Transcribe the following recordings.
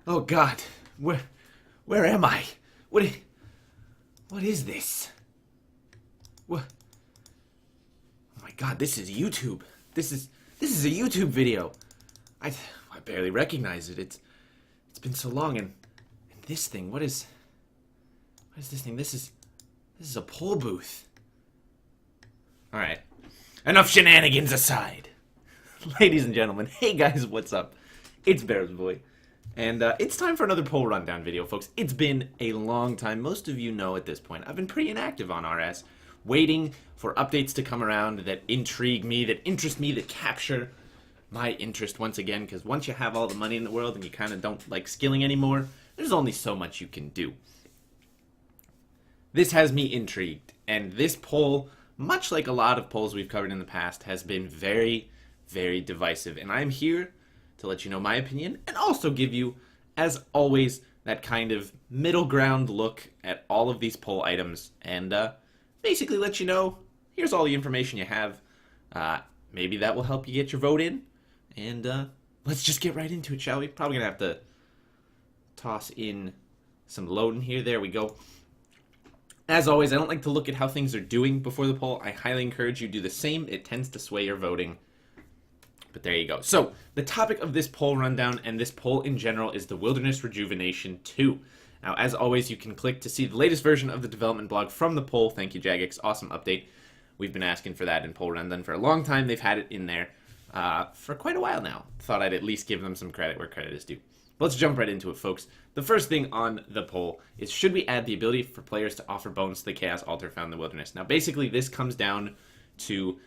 Oh God, where am I? What is this? What? Oh my God, this is YouTube. This is a YouTube video. I barely recognize it. It's been so long, and this thing. What is this thing? This is a poll booth. All right, enough shenanigans aside. Ladies and gentlemen, hey guys, what's up? It's BarrowsBOY, and it's time for another poll rundown video, folks. It's been a long time. Most of you know at this point, I've been pretty inactive on RS, waiting for updates to come around that intrigue me, that interest me, that capture my interest once again, because once you have all the money in the world and you kind of don't like skilling anymore, there's only so much you can do. This has me intrigued, and this poll, much like a lot of polls we've covered in the past, has been very, very divisive, and I'm here to let you know my opinion, and also give you, as always, that kind of middle ground look at all of these poll items, and basically let you know, here's all the information you have. Maybe that will help you get your vote in, and let's just get right into it, shall we? Probably gonna have to toss in some loading here. There we go. As always, I don't like to look at how things are doing before the poll. I highly encourage you to do the same. It tends to sway your voting. But there you go. So, the topic of this poll rundown, and this poll in general, is the Wilderness Rejuvenation 2. Now, as always, you can click to see the latest version of the development blog from the poll. Thank you, Jagex. Awesome update. We've been asking for that in poll rundown for a long time. They've had it in there for quite a while now. Thought I'd at least give them some credit where credit is due. But let's jump right into it, folks. The first thing on the poll is, should we add the ability for players to offer bones to the Chaos Altar found in the Wilderness? Now, basically, this comes down to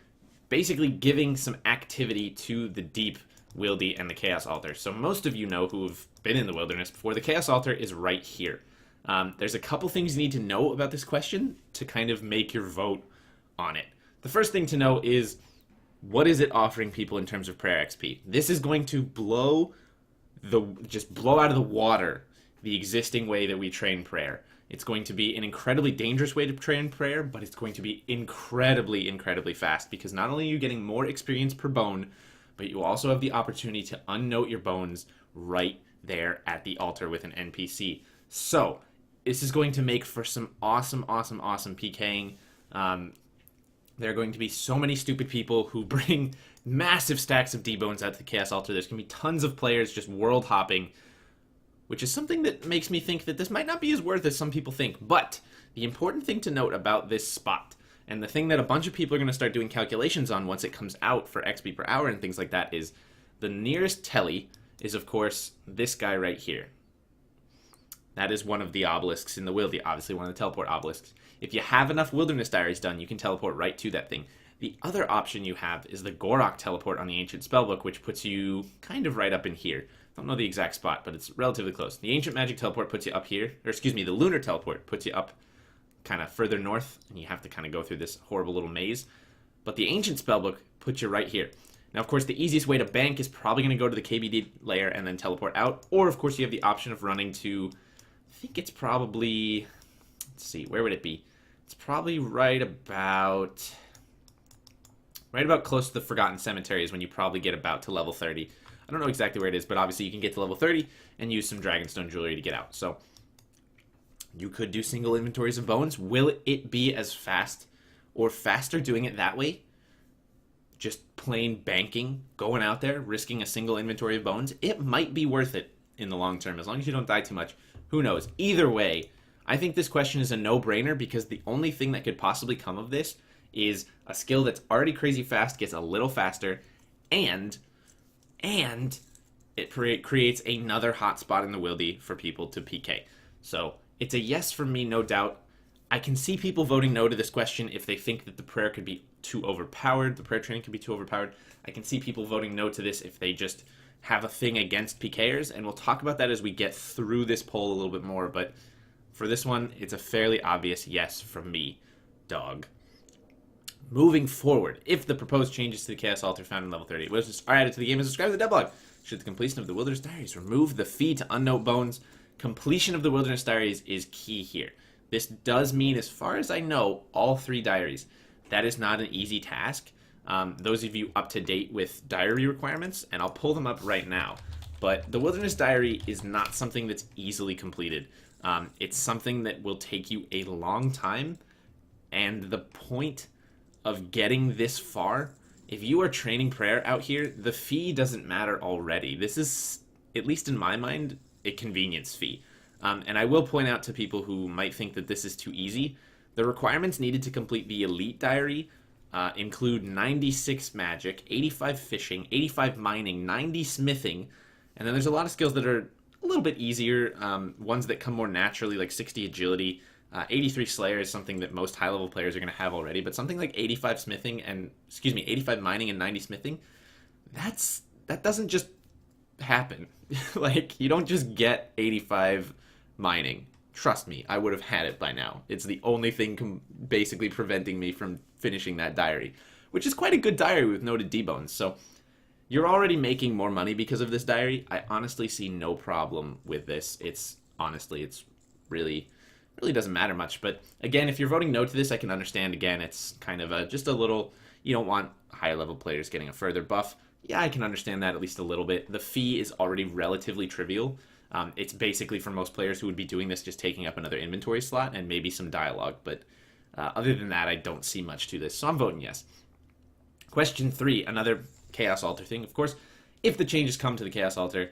basically giving some activity to the Deep, Wildy, and the Chaos Altar. So most of you know who have been in the Wilderness before, the Chaos Altar is right here. There's a couple things you need to know about this question to kind of make your vote on it. The first thing to know is, what is it offering people in terms of prayer XP? This is going to just blow out of the water the existing way that we train prayer. It's going to be an incredibly dangerous way to train prayer, but it's going to be incredibly, incredibly fast, because not only are you getting more experience per bone, but you also have the opportunity to unnote your bones right there at the altar with an NPC. So, this is going to make for some awesome, awesome, awesome PKing. There are going to be so many stupid people who bring massive stacks of D-bones out to the Chaos Altar. There's going to be tons of players just world hopping, which is something that makes me think that this might not be as worth as some people think. But the important thing to note about this spot, and the thing that a bunch of people are going to start doing calculations on once it comes out for XP per hour and things like that, is the nearest telly is, of course, this guy right here. That is one of the obelisks in the Wildy, obviously one of the teleport obelisks. If you have enough Wilderness Diaries done, you can teleport right to that thing. The other option you have is the Gorok teleport on the Ancient Spellbook, which puts you kind of right up in here. I don't know the exact spot, but it's relatively close. The Ancient Magic teleport puts you up here, or excuse me, the Lunar teleport puts you up kind of further north, and you have to kind of go through this horrible little maze. But the Ancient Spellbook puts you right here. Now, of course, the easiest way to bank is probably going to go to the KBD layer and then teleport out, or of course you have the option of running to, I think it's probably, let's see, where would it be? It's probably right about close to the Forgotten Cemetery is when you probably get about to level 30. I don't know exactly where it is, but obviously you can get to level 30 and use some Dragonstone jewelry to get out. So you could do single inventories of bones. Will it be as fast or faster doing it that way? Just plain banking, going out there, risking a single inventory of bones? It might be worth it in the long term, as long as you don't die too much. Who knows? Either way, I think this question is a no-brainer, because the only thing that could possibly come of this is a skill that's already crazy fast gets a little faster, and it creates another hotspot in the Wildy for people to PK. So it's a yes from me, no doubt. I can see people voting no to this question if they think that the prayer could be too overpowered, the prayer training could be too overpowered. I can see people voting no to this if they just have a thing against PKers, and we'll talk about that as we get through this poll a little bit more, but for this one, it's a fairly obvious yes from me, dog. Moving forward, if the proposed changes to the Chaos Altar found in level 30 are added to the game and subscribe to the devlog, should the completion of the Wilderness Diaries remove the fee to unnote bones? Completion of the Wilderness Diaries is key here. This does mean, as far as I know, all 3 diaries. That is not an easy task. Those of you up to date with diary requirements, and I'll pull them up right now. But the Wilderness Diary is not something that's easily completed. It's something that will take you a long time, and the point of getting this far, if you are training prayer out here, the fee doesn't matter already. This is, at least in my mind, a convenience fee. And I will point out to people who might think that this is too easy, the requirements needed to complete the Elite Diary include 96 magic, 85 fishing, 85 mining, 90 smithing, and then there's a lot of skills that are a little bit easier, ones that come more naturally, like 60 agility. 83 Slayer is something that most high-level players are going to have already, but something like 85 smithing and, 85 mining and 90 smithing, that doesn't just happen. Like, you don't just get 85 mining. Trust me, I would have had it by now. It's the only thing basically preventing me from finishing that diary, which is quite a good diary with noted debones. So you're already making more money because of this diary. I honestly see no problem with this. It's really doesn't matter much. But again, if you're voting no to this, I can understand. Again, it's kind of just a little, you don't want higher level players getting a further buff. Yeah, I can understand that at least a little bit. The fee is already relatively trivial. It's basically, for most players who would be doing this, just taking up another inventory slot and maybe some dialogue. But other than that, I don't see much to this. So I'm voting yes. Question 3, another Chaos Altar thing. Of course, if the changes come to the Chaos Altar,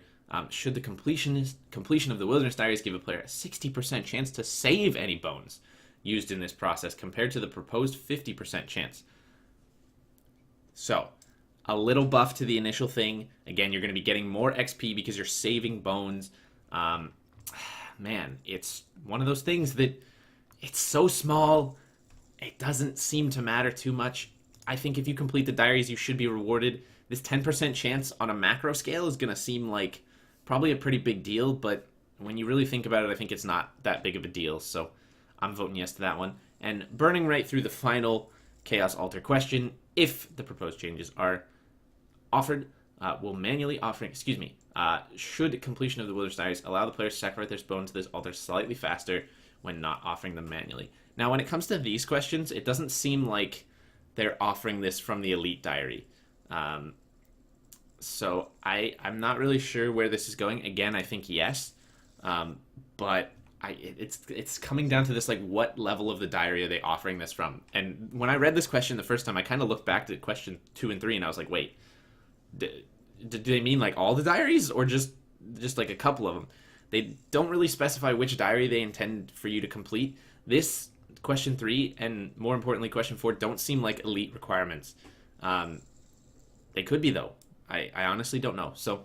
should the completion of the Wilderness Diaries give a player a 60% chance to save any bones used in this process compared to the proposed 50% chance? So, a little buff to the initial thing. Again, you're going to be getting more XP because you're saving bones. Man, it's one of those things that it's so small, it doesn't seem to matter too much. I think if you complete the diaries, you should be rewarded. This 10% chance on a macro scale is going to seem like probably a pretty big deal, but when you really think about it, I think it's not that big of a deal, so I'm voting yes to that one. And burning right through the final Chaos Altar question, if the proposed changes are offered, should completion of the Wilderness Diaries allow the players to sacrifice their bones to this altar slightly faster when not offering them manually? Now, when it comes to these questions, it doesn't seem like they're offering this from the Elite Diary. So I'm not really sure where this is going. Again, I think yes, but it's coming down to this, like, what level of the diary are they offering this from? And when I read this question the first time, I kind of looked back to question 2 and 3, and I was like, wait, do they mean like all the diaries or just like a couple of them? They don't really specify which diary they intend for you to complete. This question 3 and more importantly question 4 don't seem like elite requirements. They could be though. I honestly don't know. So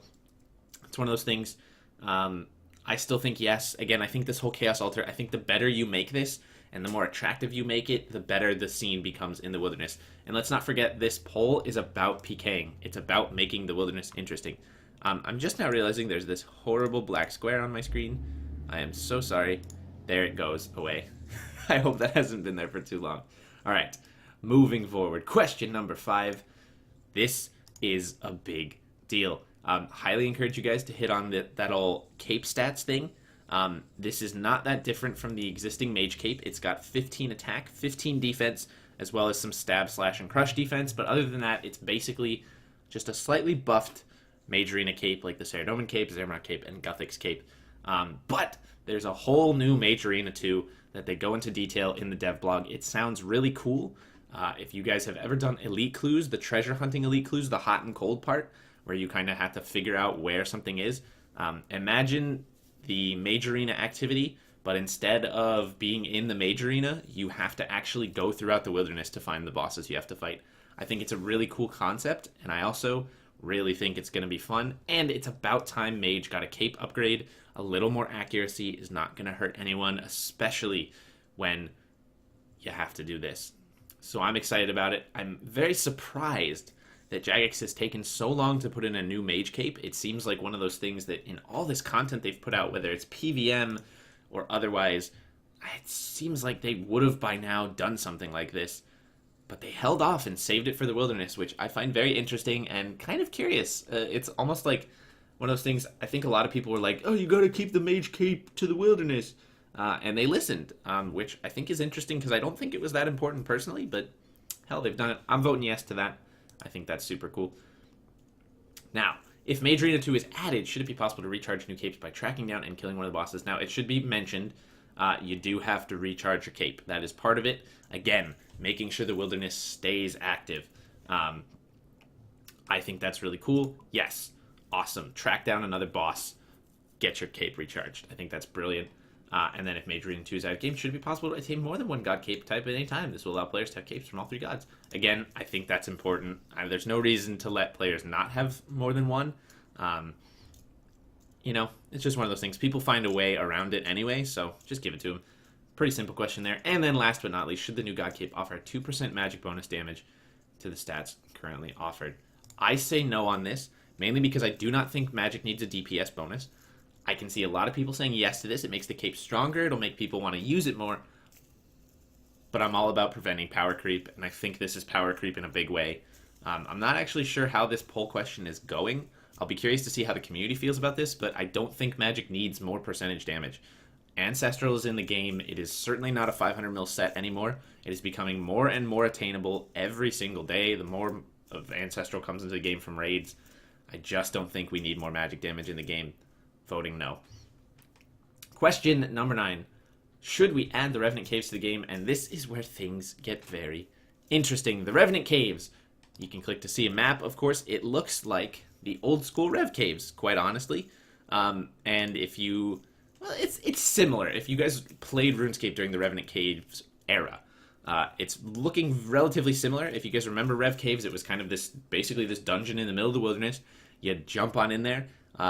it's one of those things. I still think yes. Again, I think this whole Chaos Altar, I think the better you make this and the more attractive you make it, the better the scene becomes in the wilderness. And let's not forget, this poll is about PKing. It's about making the wilderness interesting. I'm just now realizing there's this horrible black square on my screen. I am so sorry. There it goes away. I hope that hasn't been there for too long. All right, moving forward. Question number 5. This is a big deal. Highly encourage you guys to hit on that old cape stats thing. This is not that different from the existing Mage Cape. It's got 15 attack, 15 defense, as well as some stab, slash, and crush defense. But other than that, it's basically just a slightly buffed Mage Arena Cape, like the Revenant Cape, Revenant Cape, and Guthix Cape. But there's a whole new Mage Arena 2 that they go into detail in the dev blog. It sounds really cool. If you guys have ever done Elite Clues, the treasure hunting Elite Clues, the hot and cold part, where you kind of have to figure out where something is, imagine the Mage Arena activity, but instead of being in the Mage Arena, you have to actually go throughout the wilderness to find the bosses you have to fight. I think it's a really cool concept, and I also really think it's going to be fun, and it's about time Mage got a cape upgrade. A little more accuracy is not going to hurt anyone, especially when you have to do this. So I'm excited about it. I'm very surprised that Jagex has taken so long to put in a new Mage Cape. It seems like one of those things that in all this content they've put out, whether it's PVM or otherwise, it seems like they would have by now done something like this. But they held off and saved it for the wilderness, which I find very interesting and kind of curious. It's almost like one of those things, I think a lot of people were like, oh, you gotta keep the Mage Cape to the wilderness. And they listened, which I think is interesting because I don't think it was that important personally, but hell, they've done it. I'm voting yes to that. I think that's super cool. Now, If Mage Arena 2 is added, should it be possible to recharge new capes by tracking down and killing one of the bosses? Now, it should be mentioned, you do have to recharge your cape. That is part of it. Again, making sure the wilderness stays active. I think that's really cool. Yes, awesome. Track down another boss. Get your cape recharged. I think that's brilliant. And then if Mage Arena 2 is out of game, should it be possible to attain more than one god cape type at any time? This will allow players to have capes from all 3 gods. Again, I think that's important. There's no reason to let players not have more than one. You know, it's just one of those things. People find a way around it anyway, so just give it to them. Pretty simple question there. And then last but not least, should the new god cape offer a 2% magic bonus damage to the stats currently offered? I say no on this, mainly because I do not think magic needs a DPS bonus. I can see a lot of people saying yes to this. It makes the cape stronger. It'll make people want to use it more. But I'm all about preventing power creep, and I think this is power creep in a big way. I'm not actually sure how this poll question is going. I'll be curious to see how the community feels about this, but I don't think magic needs more percentage damage. Ancestral is in the game. It is certainly not a 500 mil set anymore. It is becoming more and more attainable every single day. The more of Ancestral comes into the game from raids, I just don't think we need more magic damage in the game. Voting no. Question number 9. Should we add the Revenant Caves to the game? And this is where things get very interesting. The Revenant Caves. You can click to see a map, of course. It looks like the old school Rev Caves, quite honestly. And if you... Well, it's similar. If you guys played RuneScape during the Revenant Caves era, it's looking relatively similar. If you guys remember Rev Caves, it was kind of basically this dungeon in the middle of the wilderness. You jump on in there.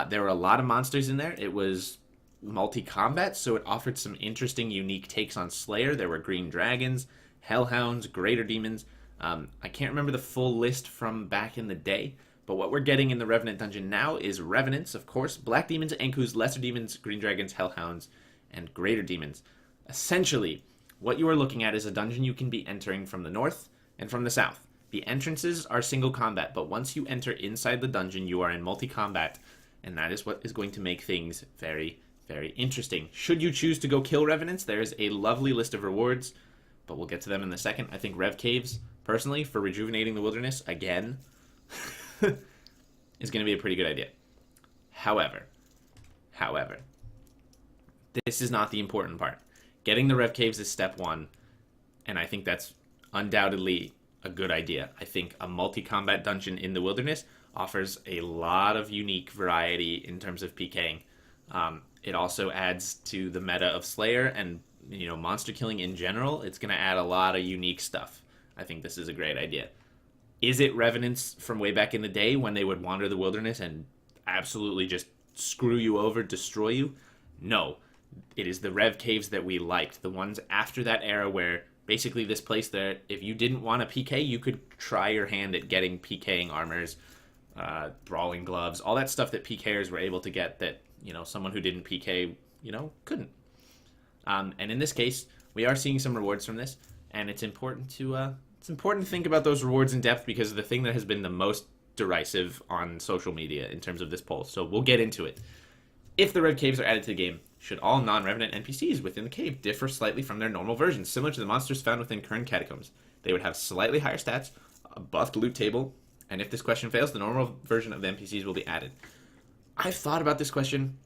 There were a lot of monsters in there. It was multi-combat, so it offered some interesting, unique takes on Slayer. There were green dragons, hellhounds, greater demons. I can't remember the full list from back in the day, but what we're getting in the Revenant dungeon now is Revenants, of course, black demons, Enkus, lesser demons, green dragons, hellhounds, and greater demons. Essentially, what you are looking at is a dungeon you can be entering from the north and from the south. The entrances are single combat, but once you enter inside the dungeon, you are in multi-combat, and that is what is going to make things very, very interesting. Should you choose to go kill Revenants, there is a lovely list of rewards, but we'll get to them in a second. I think Rev Caves, personally, for rejuvenating the wilderness, again, is going to be a pretty good idea. However, this is not the important part. Getting the Rev Caves is step 1, and I think that's undoubtedly a good idea. I think a multi-combat dungeon in the wilderness offers a lot of unique variety in terms of PKing. It also adds to the meta of Slayer and, you know, monster killing in general. It's going to add a lot of unique stuff. I think this is a great idea. Is it Revenants from way back in the day when they would wander the wilderness and absolutely just screw you over, destroy you? No. It is the Rev Caves that we liked. The ones after that era where basically this place that if you didn't want a PK, you could try your hand at getting PKing armors, brawling gloves, all that stuff that PKers were able to get that, you know, someone who didn't PK, you know, couldn't. And in this case, we are seeing some rewards from this, and it's important to think about those rewards in depth because of the thing that has been the most derisive on social media in terms of this poll. So we'll get into it. If the Rev Caves are added to the game, should all non-Revenant NPCs within the cave differ slightly from their normal versions, similar to the monsters found within current catacombs? They would have slightly higher stats, a buffed loot table, and if this question fails, the normal version of the NPCs will be added. I've thought about this question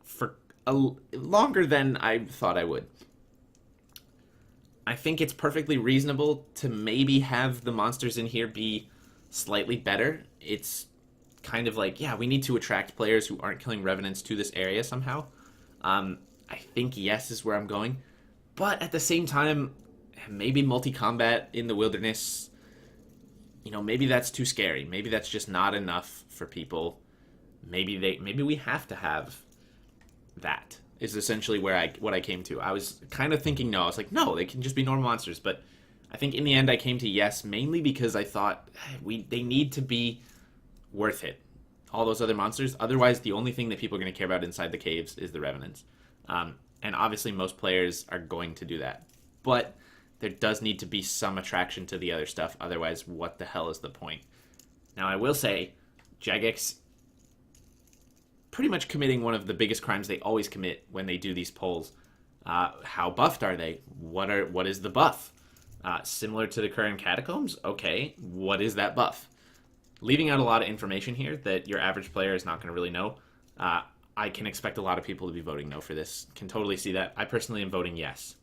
for longer than I thought I would. I think it's perfectly reasonable to maybe have the monsters in here be slightly better. It's kind of like, yeah, we need to attract players who aren't killing Revenants to this area somehow. I think yes is where I'm going. But at the same time, maybe multi-combat in the wilderness, you know, maybe that's too scary. Maybe that's just not enough for people. Maybe we have to have that, is essentially what I came to. I was kind of thinking no. I was like, no, they can just be normal monsters. But I think in the end I came to yes, mainly because I thought they need to be worth it. All those other monsters. Otherwise, the only thing that people are going to care about inside the caves is the Revenants. And obviously, most players are going to do that. But there does need to be some attraction to the other stuff. Otherwise, what the hell is the point? Now, I will say, Jagex pretty much committing one of the biggest crimes they always commit when they do these polls. How buffed are they? What is the buff? Similar to the current catacombs? Okay, what is that buff? leaving out a lot of information here that your average player is not going to really know. I can expect a lot of people to be voting no for this. Can totally see that. I personally am voting yes.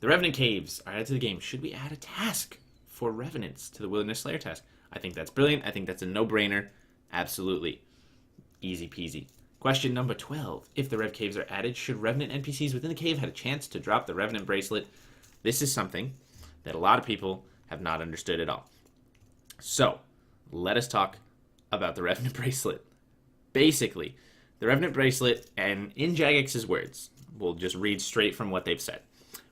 The Revenant Caves are added to the game. Should we add a task for Revenants to the Wilderness Slayer task? I think that's brilliant. I think that's a no-brainer. Absolutely. Easy peasy. Question number 12. If the Rev Caves are added, should Revenant NPCs within the cave have a chance to drop the Revenant Bracelet? This is something that a lot of people have not understood at all. So, let us talk about the Revenant Bracelet. Basically, the Revenant Bracelet, and in Jagex's words, we'll just read straight from what they've said.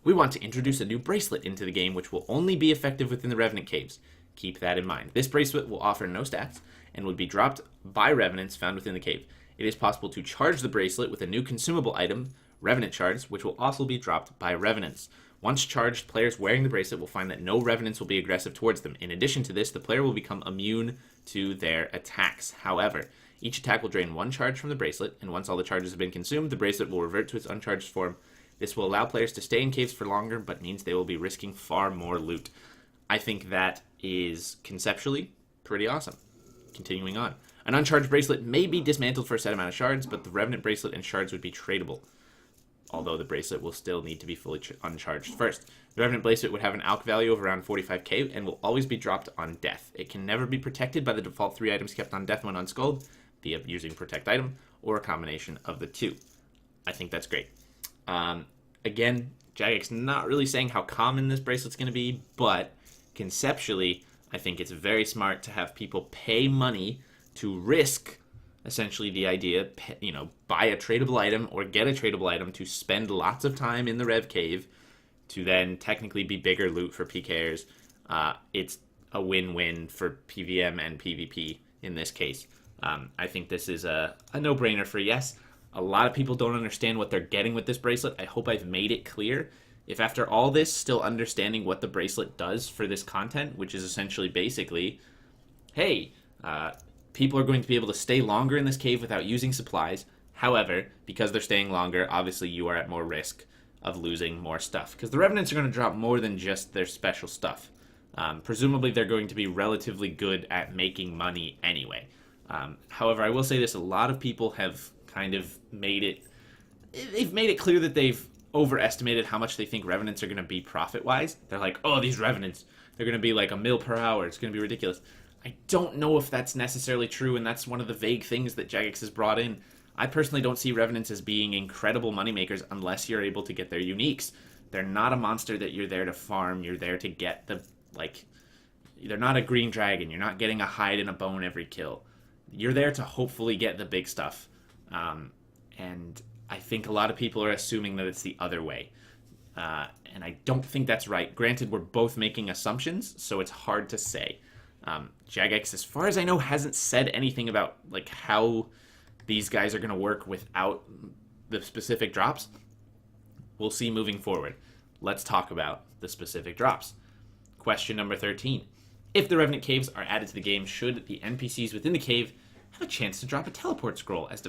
We want to introduce a new bracelet into the game which will only be effective within the Revenant Caves. Keep that in mind. This bracelet will offer no stats and would be dropped by Revenants found within the cave. It is possible to charge the bracelet with a new consumable item, Revenant Shards, which will also be dropped by Revenants. Once charged, players wearing the bracelet will find that no Revenants will be aggressive towards them. In addition to this, the player will become immune to their attacks. However, each attack will drain 1 charge from the bracelet, and once all the charges have been consumed, the bracelet will revert to its uncharged form. This will allow players to stay in caves for longer, but means they will be risking far more loot. I think that is conceptually pretty awesome. Continuing on. An uncharged bracelet may be dismantled for a set amount of shards, but the Revenant Bracelet and shards would be tradable, although the bracelet will still need to be fully uncharged first. The Revenant Bracelet would have an alch value of around 45k and will always be dropped on death. It can never be protected by the default 3 items kept on death when unskulled, via using protect item, or a combination of the 2. I think that's great. Again, Jagex not really saying how common this bracelet's going to be, but conceptually, I think it's very smart to have people pay money to risk, essentially, the idea, buy a tradable item or get a tradable item to spend lots of time in the Rev Cave to then technically be bigger loot for PKers. It's a win-win for PVM and PvP in this case. I think this is a no-brainer for yes. A lot of people don't understand what they're getting with this bracelet. I hope I've made it clear. If after all this, still understanding what the bracelet does for this content, which is essentially basically, hey, people are going to be able to stay longer in this cave without using supplies. However, because they're staying longer, obviously you are at more risk of losing more stuff. Because the Revenants are going to drop more than just their special stuff. Presumably they're going to be relatively good at making money anyway. However, I will say this, a lot of people have kind of made it clear that they've overestimated how much they think Revenants are going to be profit-wise. They're like, oh, these Revenants, they're going to be like $1 mil per hour. It's going to be ridiculous. I don't know if that's necessarily true, and that's one of the vague things that Jagex has brought in. I personally don't see Revenants as being incredible moneymakers unless you're able to get their uniques. They're not a monster that you're there to farm. You're there to get the, they're not a green dragon. You're not getting a hide and a bone every kill. You're there to hopefully get the big stuff. And I think a lot of people are assuming that it's the other way. And I don't think that's right. Granted, we're both making assumptions, so it's hard to say. Jagex, as far as I know, hasn't said anything about how these guys are going to work without the specific drops. We'll see moving forward. Let's talk about the specific drops. Question number 13. If the Revenant Caves are added to the game, should the NPCs within the cave have a chance to drop a teleport scroll, as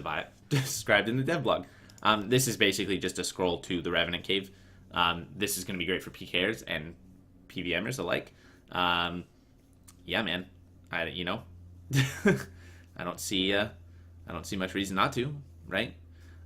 described in the devlog? This is basically just a scroll to the Revenant Cave. This is going to be great for PKers and PVMers alike. Yeah, man. I don't see much reason not to, right?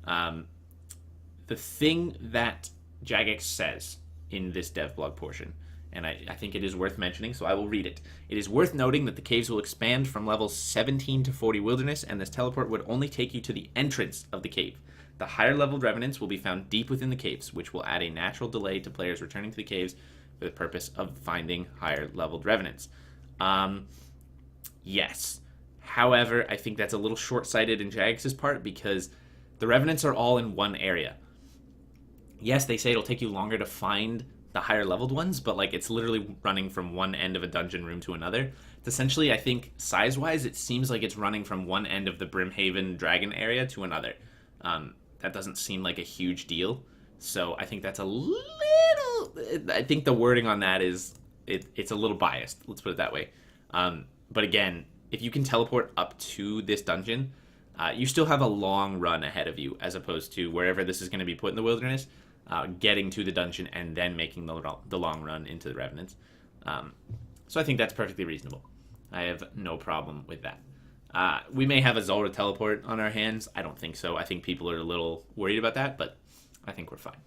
The thing that Jagex says in this devblog portion, and I think it is worth mentioning, so I will read it. It is worth noting that the caves will expand from levels 17 to 40 wilderness, and this teleport would only take you to the entrance of the cave. The higher leveled Revenants will be found deep within the caves, which will add a natural delay to players returning to the caves for the purpose of finding higher leveled Revenants. Yes. However, I think that's a little short-sighted in Jagex's part because the Revenants are all in one area. Yes, they say it'll take you longer to find the higher leveled ones, but it's literally running from one end of a dungeon room to another. It's essentially, I think, size-wise, it seems like it's running from one end of the Brimhaven Dragon area to another. That doesn't seem like a huge deal. So I think that's a little... I think the wording on that is... It's a little biased, let's put it that way. But again, if you can teleport up to this dungeon, you still have a long run ahead of you, as opposed to wherever this is going to be put in the wilderness, getting to the dungeon and then making the long run into the Revenants. So I think that's perfectly reasonable. I have no problem with that. We may have a Zulrah teleport on our hands. I don't think so. I think people are a little worried about that, but I think we're fine.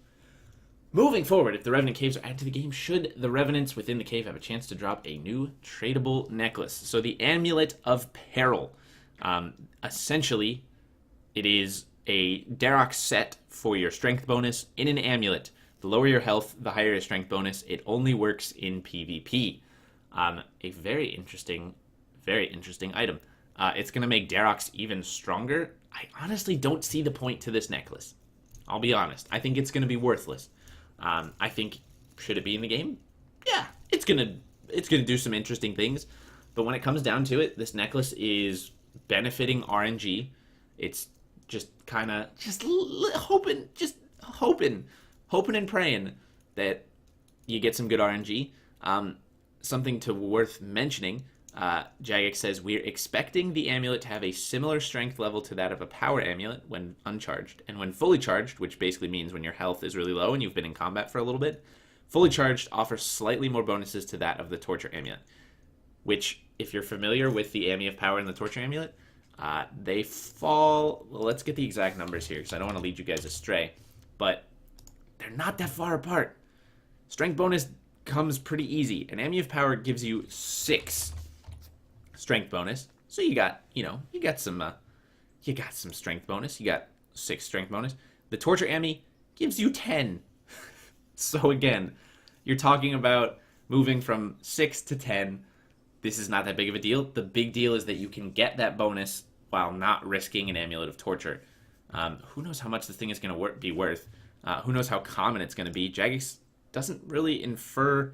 Moving forward, if the Revenant Caves are added to the game, should the Revenants within the cave have a chance to drop a new tradable necklace? So the Amulet of Peril. Essentially, it is a Darroch set for your strength bonus in an amulet. The lower your health, the higher your strength bonus. It only works in PvP. A very interesting item. It's going to make Darrochs even stronger. I honestly don't see the point to this necklace. I'll be honest. I think it's going to be worthless. I think, should it be in the game? Yeah, it's gonna do some interesting things. But when it comes down to it, this necklace is benefiting RNG. It's just kind of hoping and praying that you get some good RNG. Something worth mentioning. Jagex says, we're expecting the amulet to have a similar strength level to that of a power amulet when uncharged. And when fully charged, which basically means when your health is really low and you've been in combat for a little bit, fully charged offers slightly more bonuses to that of the torture amulet. Which, if you're familiar with the Ami of Power and the torture amulet, they fall... Well, let's get the exact numbers here, because I don't want to lead you guys astray. But they're not that far apart. Strength bonus comes pretty easy. An Ami of Power gives you 6 strength bonus. So you got some strength bonus. You got 6 strength bonus. The torture Ami gives you 10. So again, you're talking about moving from 6 to 10. This is not that big of a deal. The big deal is that you can get that bonus while not risking an Amulet of Torture. Who knows how much this thing is going to be worth? Who knows how common it's going to be? Jagex doesn't really infer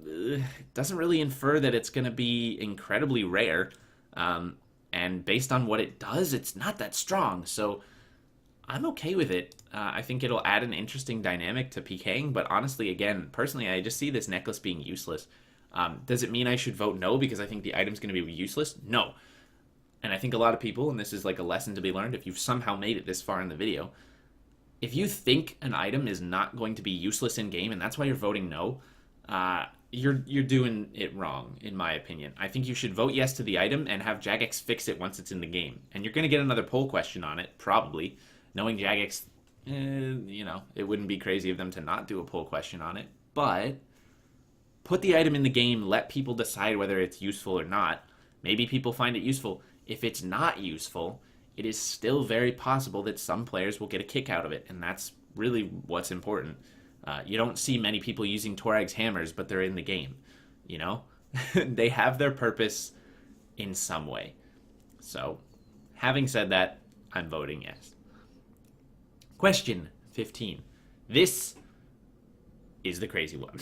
that it's going to be incredibly rare. And based on what it does, it's not that strong. So I'm okay with it. I think it'll add an interesting dynamic to PKing. But honestly, again, personally, I just see this necklace being useless. Does it mean I should vote no because I think the item's going to be useless? No. And I think a lot of people, and this is like a lesson to be learned, if you've somehow made it this far in the video, if you think an item is not going to be useless in game, and that's why you're voting no, you're doing it wrong, in my opinion. I think you should vote yes to the item and have Jagex fix it once it's in the game. And you're going to get another poll question on it, probably. Knowing Jagex, it wouldn't be crazy of them to not do a poll question on it. But put the item in the game, let people decide whether it's useful or not. Maybe people find it useful. If it's not useful, it is still very possible that some players will get a kick out of it, and that's really what's important. You don't see many people using Torag's hammers, but they're in the game, They have their purpose in some way. So, having said that, I'm voting yes. Question 15. This is the crazy one.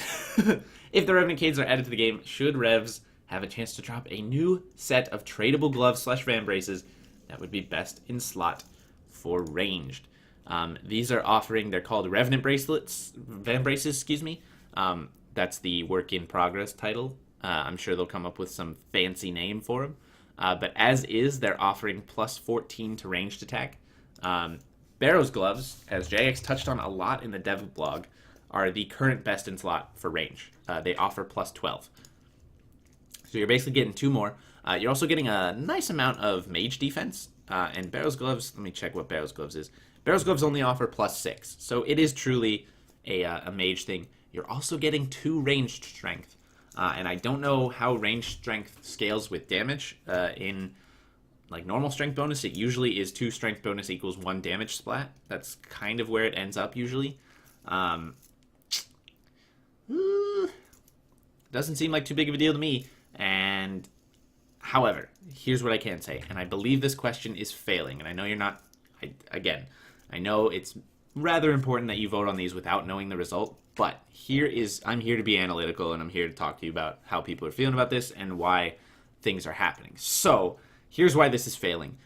If the Revenant Caves are added to the game, should Revs have a chance to drop a new set of tradable gloves/van braces that would be best in slot for ranged? These are offering, they're called Revenant van braces, that's the work in progress title. I'm sure they'll come up with some fancy name for them. But as is, they're offering plus 14 to ranged attack. Barrow's gloves, as JX touched on a lot in the dev blog, are the current best in slot for range. They offer plus 12. So you're basically getting 2 more. You're also getting a nice amount of mage defense. And Barrow's gloves, let me check what Barrow's gloves is. Barrow's gloves only offer plus 6. So it is truly a mage thing. You're also getting 2 ranged strength. And I don't know how ranged strength scales with damage. In like normal strength bonus, it usually is 2 strength bonus equals 1 damage splat. That's kind of where it ends up usually. Doesn't seem like too big of a deal to me. And however, here's what I can say, and I believe this question is failing, and I know you're not. I know it's rather important that you vote on these without knowing the result, but I'm here to be analytical, and I'm here to talk to you about how people are feeling about this and why things are happening. So here's why this is failing.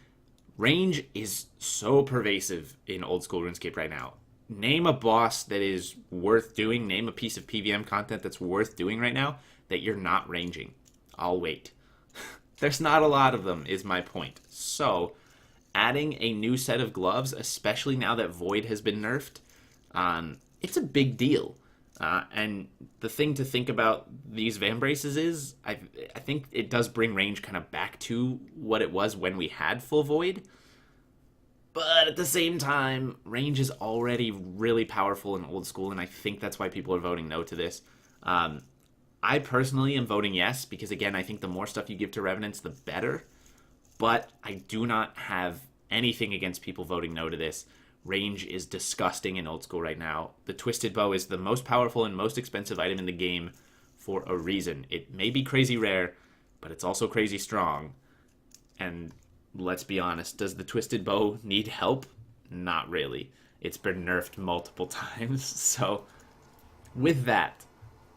Range is so pervasive in old school RuneScape right now. Name a boss that is worth doing, name a piece of PVM content that's worth doing right now that you're not ranging. I'll wait. There's not a lot of them, is my point. So, adding a new set of gloves, especially now that Void has been nerfed, it's a big deal. And the thing to think about these Van Braces is, I think it does bring range kind of back to what it was when we had Full Void. But at the same time, range is already really powerful in old school, and I think that's why people are voting no to this. I personally am voting yes, because again, I think the more stuff you give to Revenants, the better. But I do not have anything against people voting no to this. Range is disgusting in old school right now. The Twisted Bow is the most powerful and most expensive item in the game for a reason. It may be crazy rare, but it's also crazy strong. And let's be honest, does the Twisted Bow need help? Not really. It's been nerfed multiple times. So with that,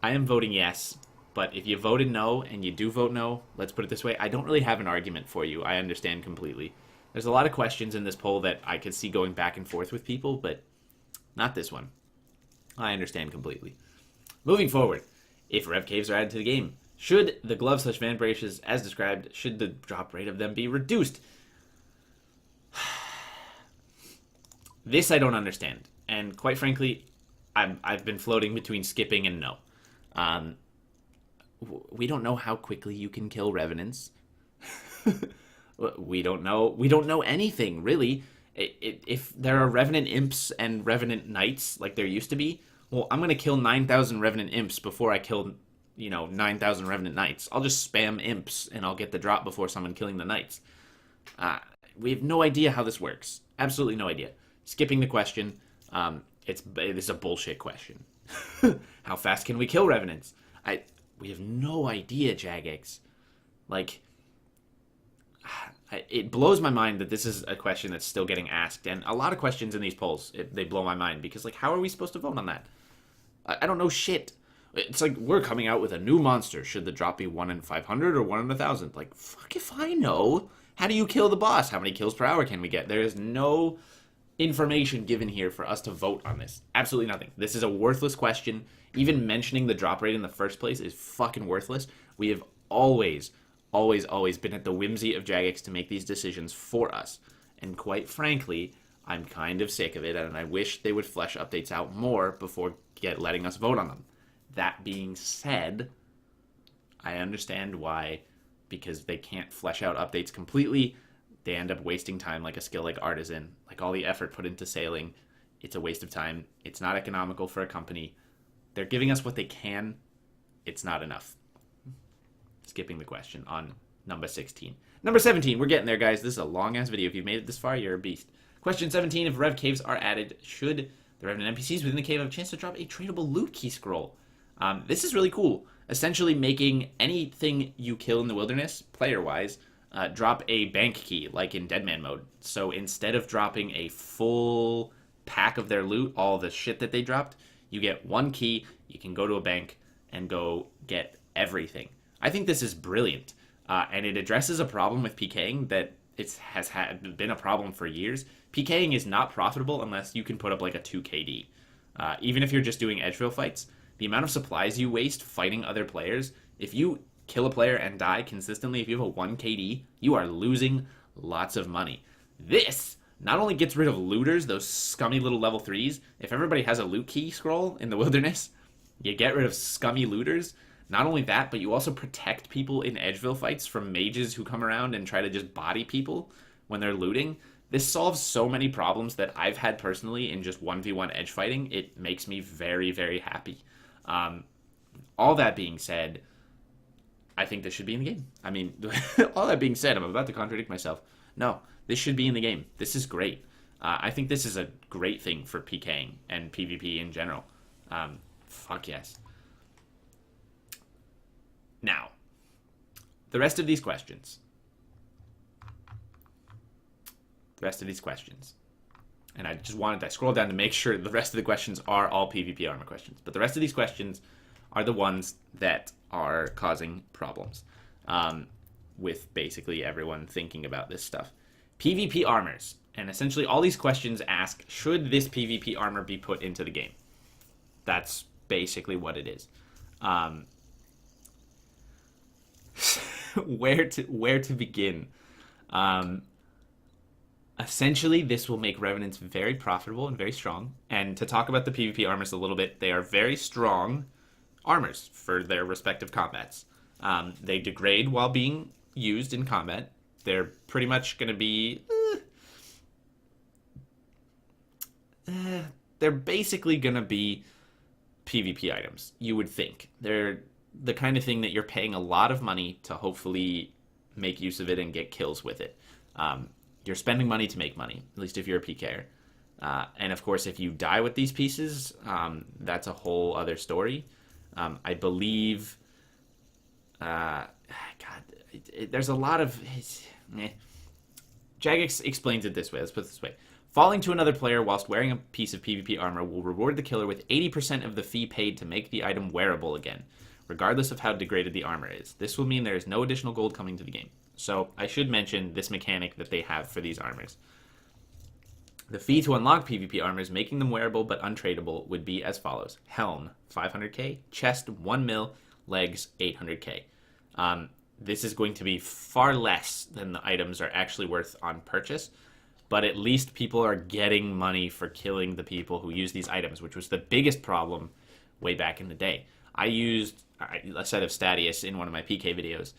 I am voting yes. But if you voted no, and you do vote no, let's put it this way, I don't really have an argument for you. I understand completely. There's a lot of questions in this poll that I could see going back and forth with people, but not this one. I understand completely. Moving forward, if Rev Caves are added to the game, should the glove/van braces, as described, should the drop rate of them be reduced? This I don't understand, and quite frankly, I've been floating between skipping and no. We don't know how quickly you can kill Revenants. We don't know anything, really. If there are Revenant Imps and Revenant Knights, like there used to be, well, I'm going to kill 9,000 Revenant Imps before I kill, 9,000 Revenant Knights. I'll just spam Imps, and I'll get the drop before someone killing the Knights. We have no idea how this works. Absolutely no idea. Skipping the question, it's a bullshit question. How fast can we kill Revenants? We have no idea, Jagex. Like, it blows my mind that this is a question that's still getting asked, and a lot of questions in these polls, they blow my mind, because, like, how are we supposed to vote on that? I don't know shit. It's like, we're coming out with a new monster. Should the drop be 1 in 500 or 1 in 1,000? Like, fuck if I know. How do you kill the boss? How many kills per hour can we get? There is no information given here for us to vote on this. Absolutely nothing. This is a worthless question. Even mentioning the drop rate in the first place is fucking worthless. We have always been at the whimsy of Jagex to make these decisions for us. And quite frankly, I'm kind of sick of it, and I wish they would flesh updates out more before letting us vote on them. That being said, I understand why, because they can't flesh out updates completely. They end up wasting time like a skill like Artisan. Like all the effort put into sailing, it's a waste of time. It's not economical for a company. They're giving us what they can. It's not enough. Skipping the question on number 16. Number 17, we're getting there, guys. This is a long-ass video. If you've made it this far, you're a beast. Question 17, if Rev Caves are added, should the Revenant NPCs within the cave have a chance to drop a tradable loot key scroll? This is really cool. Essentially making anything you kill in the wilderness, player-wise, drop a bank key, like in Deadman mode. So instead of dropping a full pack of their loot, all the shit that they dropped, you get one key, you can go to a bank and go get everything. I think this is brilliant, and it addresses a problem with PKing that has been a problem for years. PKing is not profitable unless you can put up like a 2 KD. Even if you're just doing Edgeville fights, the amount of supplies you waste fighting other players, if you kill a player and die consistently, if you have a 1 KD, you are losing lots of money. This not only gets rid of looters, those scummy little level 3s, if everybody has a loot key scroll in the wilderness, you get rid of scummy looters. Not only that, but you also protect people in Edgeville fights from mages who come around and try to just body people when they're looting. This solves so many problems that I've had personally in just 1v1 edge fighting. It makes me very, very happy. All that being said, I think this should be in the game. I mean, all that being said, I'm about to contradict myself. No, this should be in the game. This is great. I think this is a great thing for PKing and PvP in general. Fuck yes. Now, the rest of these questions. And I scrolled down to make sure the rest of the questions are all PvP armor questions. But the rest of these questions are the ones that are causing problems with basically everyone thinking about this stuff. PvP armors. And essentially all these questions ask, should this PvP armor be put into the game? That's basically what it is. Where to begin? Essentially, this will make Revenants very profitable and very strong. And to talk about the PvP armors a little bit, they are very strong armors for their respective combats. They degrade while being used in combat. They're pretty much going to be. They're basically going to be PvP items, you would think. They're the kind of thing that you're paying a lot of money to hopefully make use of it and get kills with it. You're spending money to make money, at least if you're a PKer. And of course, if you die with these pieces, that's a whole other story. I believe, there's a lot of. Jagex explains it this way. Let's put it this way. Falling to another player whilst wearing a piece of PvP armor will reward the killer with 80% of the fee paid to make the item wearable again, regardless of how degraded the armor is. This will mean there is no additional gold coming to the game. So I should mention this mechanic that they have for these armors. The fee to unlock PvP armors, making them wearable but untradeable, would be as follows. Helm, 500k. Chest, 1 mil. Legs, 800k. This is going to be far less than the items are actually worth on purchase, but at least people are getting money for killing the people who use these items, which was the biggest problem way back in the day. I used a set of Statius in one of my PK videos,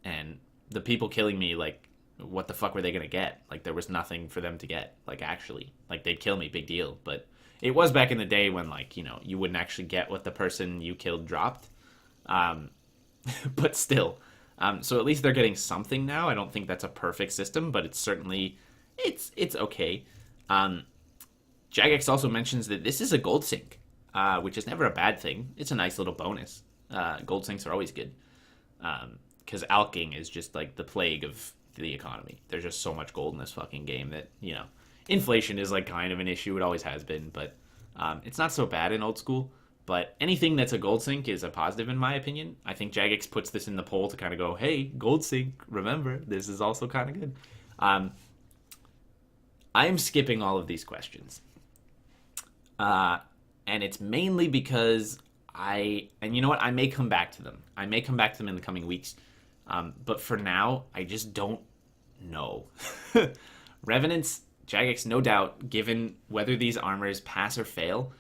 and the people killing me, like, what the fuck were they going to get? Like, there was nothing for them to get, like, actually. Like, they'd kill me, big deal. But it was back in the day when, like, you know, you wouldn't actually get what the person you killed dropped. But still. So at least they're getting something now. I don't think that's a perfect system, but it's certainly, it's okay. Jagex also mentions that this is a gold sink, which is never a bad thing. It's a nice little bonus. Gold sinks are always good. Because alking is just like the plague of the economy. There's just so much gold in this fucking game that, you know, inflation is like kind of an issue. It always has been, but it's not so bad in old school. But anything that's a gold sink is a positive in my opinion. I think Jagex puts this in the poll to kind of go, hey, gold sink, remember, this is also kind of good. I'm skipping all of these questions. And it's mainly because and you know what, I may come back to them. I may come back to them in the coming weeks. But for now, I just don't know. Revenants, Jagex, no doubt, given whether these armors pass or fail,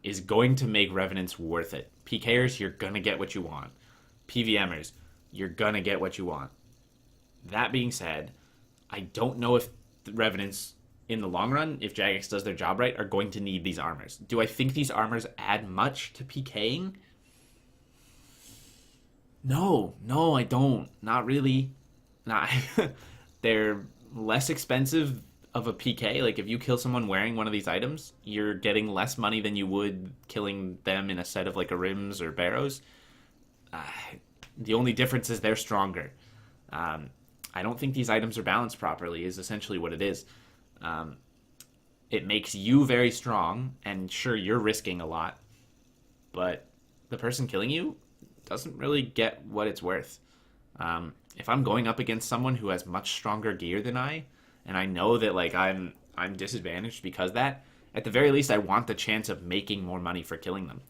is going to make Revenants worth it. PKers, you're going to get what you want. PVMers, you're going to get what you want. That being said, I don't know if the Revenants, in the long run, if Jagex does their job right, are going to need these armors. Do I think these armors add much to PKing? No, I don't. Not really. Nah. They're less expensive of a PK. Like, if you kill someone wearing one of these items, you're getting less money than you would killing them in a set of, like, a Rims or Barrows. The only difference is they're stronger. I don't think these items are balanced properly, is essentially what it is. It makes you very strong, and sure, you're risking a lot, but the person killing you doesn't really get what it's worth. If I'm going up against someone who has much stronger gear than I, and I know that, like, I'm disadvantaged because of that, at the very least I want the chance of making more money for killing them.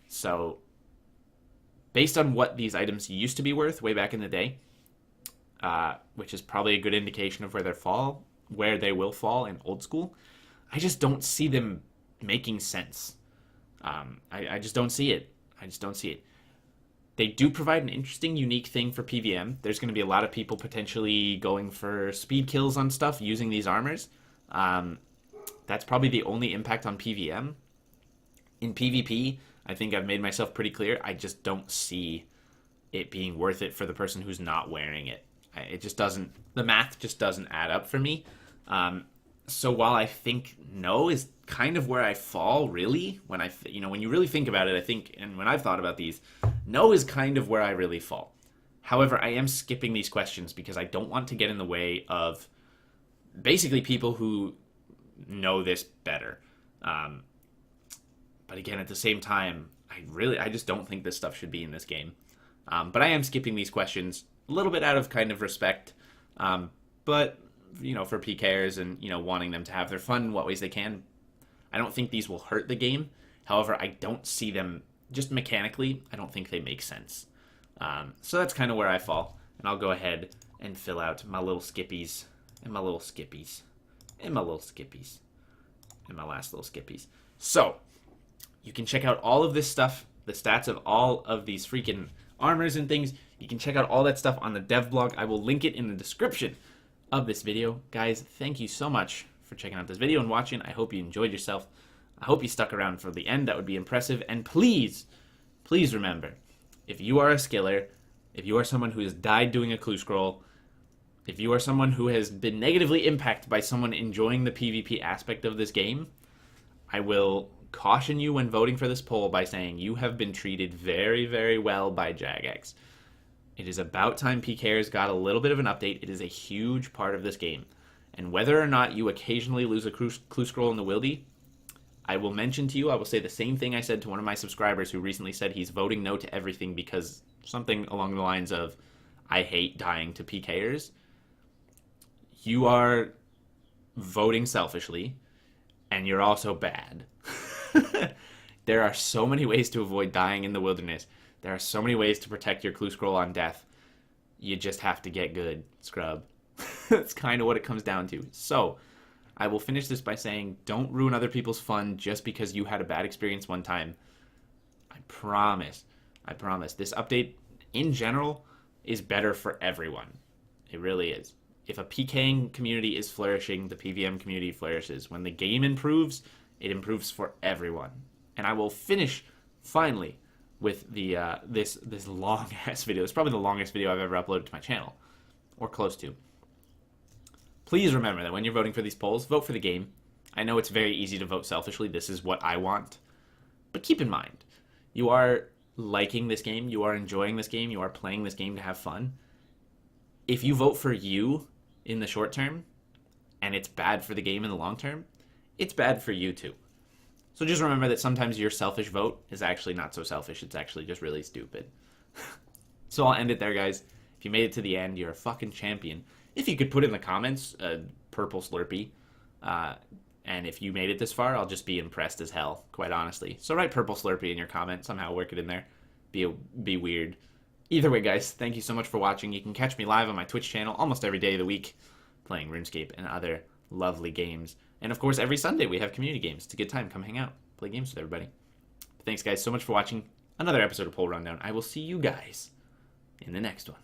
So based on what these items used to be worth way back in the day, which is probably a good indication of where they will fall in old school, I just don't see them making sense. I just don't see it. They do provide an interesting, unique thing for PVM. There's going to be a lot of people potentially going for speed kills on stuff using these armors. That's probably the only impact on PVM. In PvP, I think I've made myself pretty clear. I just don't see it being worth it for the person who's not wearing it. It just doesn't, the math just doesn't add up for me. So while I think no is kind of where I fall, really, when when you really think about it, I think, and when I've thought about these, no is kind of where I really fall. However, I am skipping these questions because I don't want to get in the way of basically people who know this better. But again, at the same time, I just don't think this stuff should be in this game. But I am skipping these questions a little bit out of kind of respect. But for PKers and, wanting them to have their fun in what ways they can. I don't think these will hurt the game. However, I don't see them, just mechanically, I don't think they make sense. So that's kind of where I fall. And I'll go ahead and fill out my little skippies And my little skippies. And my little skippies. And my last little skippies. So, you can check out all of this stuff, the stats of all of these freaking armors and things. You can check out all that stuff on the dev blog. I will link it in the description of this video. Guys, thank you so much for checking out this video and watching. I hope you enjoyed yourself. I hope you stuck around for the end. That would be impressive. And please, please remember, if you are a skiller, if you are someone who has died doing a clue scroll, if you are someone who has been negatively impacted by someone enjoying the PvP aspect of this game, I will caution you when voting for this poll by saying you have been treated very, very well by Jagex. It is about time PKers got a little bit of an update. It is a huge part of this game. And whether or not you occasionally lose a clue scroll in the wildy, I will mention to you, I will say the same thing I said to one of my subscribers who recently said he's voting no to everything because something along the lines of, I hate dying to PKers. You are voting selfishly, and you're also bad. There are so many ways to avoid dying in the wilderness. There are so many ways to protect your clue scroll on death. You just have to get good, scrub. That's kind of what it comes down to. So, I will finish this by saying, don't ruin other people's fun just because you had a bad experience one time. I promise, this update, in general, is better for everyone. It really is. If a PKing community is flourishing, the PVM community flourishes. When the game improves, it improves for everyone. And I will finish, finally, with the this long-ass video. It's probably the longest video I've ever uploaded to my channel, or close to. Please remember that when you're voting for these polls, vote for the game. I know it's very easy to vote selfishly. This is what I want. But keep in mind, you are liking this game, you are enjoying this game, you are playing this game to have fun. If you vote for you in the short term, and it's bad for the game in the long term, it's bad for you too. So just remember that sometimes your selfish vote is actually not so selfish, it's actually just really stupid. So I'll end it there, guys. If you made it to the end, you're a fucking champion. If you could put in the comments, purple Slurpee, and if you made it this far, I'll just be impressed as hell, quite honestly. So write purple Slurpee in your comment, somehow work it in there. Be weird. Either way, guys, thank you so much for watching. You can catch me live on my Twitch channel almost every day of the week, playing RuneScape and other lovely games. And of course, every Sunday we have community games. It's a good time. Come hang out, play games with everybody. Thanks, guys, so much for watching another episode of Poll Rundown. I will see you guys in the next one.